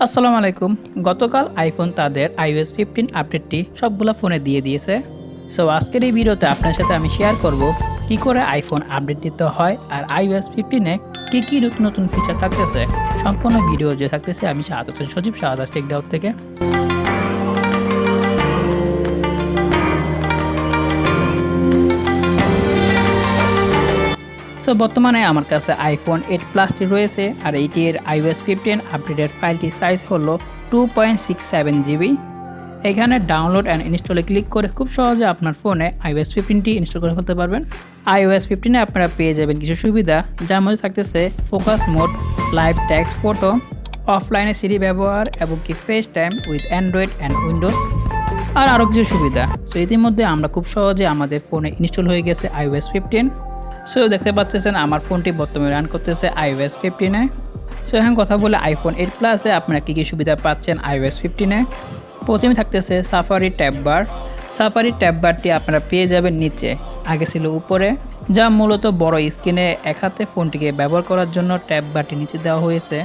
আসসালামু আলাইকুম। গতকাল আইফোন তাদের iOS 15 আপডেটটি সবগুলা ফোনে দিয়ে দিয়েছে। সো আজকের এই ভিডিওতে আপনার সাথে আমি শেয়ার করব কি করে আইফোন আপডেট দিতে হয় আর iOS 15 এ কি নতুন নতুন ফিচার থাকতেছে। সম্পূর্ণ ভিডিও যে থাকতেছে আমি সজীব টেক ডাউট থেকে। সো বর্তমানে আমার কাছে আইফোন 8 প্লাসটি রয়েছে আর এইটির iOS 15 আপডেটের ফাইলটির সাইজ হলো 2.67 জিবি। এখানে ডাউনলোড অ্যান্ড ইনস্টলে ক্লিক করে খুব সহজে আপনার ফোনে iOS 15টি ইনস্টল করে ফেলতে পারবেন। iOS 15 এ আপনারা পেয়ে যাবেন কিছু সুবিধা, যার মধ্যে থাকতেছে focus mode, live text photo, অফলাইনে সিরি ব্যবহার এবং কি FaceTime with Android and Windows আর আরও কিছু সুবিধা। সো ইতিমধ্যে আমরা খুব সহজে আমাদের ফোনে ইনস্টল হয়ে গেছে iOS 15। সো দেখতে পাচ্ছেন আমার ফোনটি বর্তমানে রান করতেছে iOS 15 এ। সো এখন কথা বলে আইফোন 8 প্লাসে আপনারা কী সুবিধা পাচ্ছেন iOS 15 এ। প্রথমে থাকতেছে সাফারি ট্যাব বার। সাফারি ট্যাব বারটি আপনারা পেয়ে যাবেন নিচে, আগে ছিল উপরে, যা মূলত বড় স্ক্রিনে এক হাতে ফোনটিকে ব্যবহার করার জন্য ট্যাব বারটি নিচে দেওয়া হয়েছে।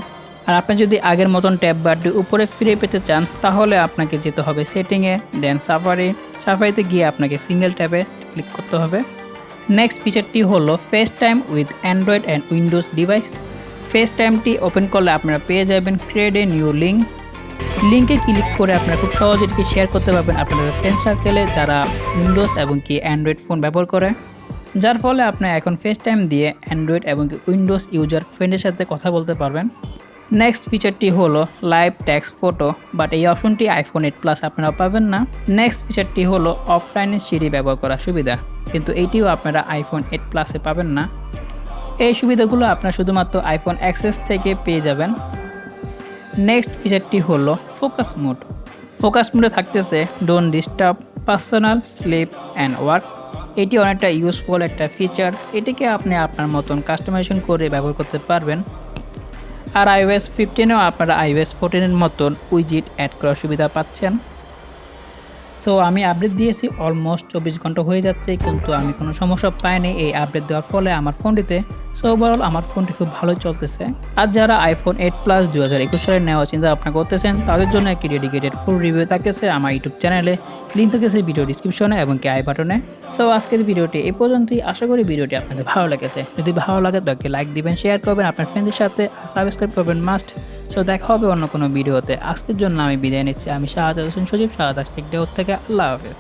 আর আপনি যদি আগের মতন ট্যাব বারটি উপরে ফিরে পেতে চান তাহলে আপনাকে যেতে হবে সেটিংয়ে, দেন সাফারিতে গিয়ে আপনাকে সিঙ্গেল ট্যাবে ক্লিক করতে হবে। নেক্সট ফিচারটি হলো FaceTime with Android and Windows device. ফেস টাইমটি ওপেন করলে আপনারা পেয়ে যাবেন ক্রিয়েট এ নিউ লিঙ্ক। লিঙ্কে ক্লিক করে আপনারা খুব সহজে এটিকে শেয়ার করতে পারবেন আপনাদের ফ্রেন্ড সার্কেলে যারা উইন্ডোজ এবং কি অ্যান্ড্রয়েড ফোন ব্যবহার করে, যার ফলে আপনি এখন ফেস টাইম দিয়ে অ্যান্ড্রয়েড এবং কি উইন্ডোজ ইউজার ফ্রেন্ডের সাথে কথা বলতে পারবেন। নেক্সট ফিচারটি হলো লাইভ টেক্সট ফটো, বাট এই অপশনটি আইফোন 8 প্লাস আপনারা পাবেন না। নেক্সট ফিচারটি হলো অফলাইনে সিরি ব্যবহার করার সুবিধা, কিন্তু এইটিও আপনারা আইফোন 8 প্লাসে পাবেন না। এই সুবিধাগুলো আপনারা শুধুমাত্র আইফোন অ্যাক্সেস থেকে পেয়ে যাবেন। নেক্সট ফিচারটি হলো ফোকাস মোড। ফোকাস মোডে থাকতেছে don't disturb, personal, sleep and work. এটি অনেকটা ইউজফুল একটা ফিচার, এটিকে আপনি আপনার মতন কাস্টমাইজেশন করে ব্যবহার করতে পারবেন। আর iOS 15এও আপনারা iOS 14 এর মতন উইজিট অ্যাড করার সুবিধা পাচ্ছেন। সো আমি আপডেট দিয়েছি অলমোস্ট 24 ঘন্টা হয়ে যাচ্ছে, কিন্তু আমি কোনো সমস্যা পাইনি এই আপডেট দেওয়ার ফলে আমার ফোনটিতে। সো ওভারঅল আমার ফোনটি খুব ভালোই চলতেছে। আর যারা আইফোন 8 প্লাস 2021 সালে নেওয়ার চিন্তা ভাবনা করতেছেন তাদের জন্য একটি ডেডিকেটেড ফুল রিভিউ থাকতেছে আমার ইউটিউব চ্যানেলে, লিঙ্ক থাকতেছে ভিডিও ডিসক্রিপশনে এবং কি আই বাটনে। সো আজকের ভিডিওটি এই পর্যন্তই। আশা করি ভিডিওটি আপনাদের ভালো লেগেছে। যদি ভালো লাগে তাকে লাইক দিবেন, শেয়ার করবেন আপনার ফ্রেন্ডদের সাথে, সাবস্ক্রাইব করবেন মাস্ট। সো দেখা হবে অন্য কোনো ভিডিওতে। আজকের জন্য আমি বিদায় নিচ্ছি। আমি সজীব টেক ডাউট থেকে। আল্লাহ হাফেজ।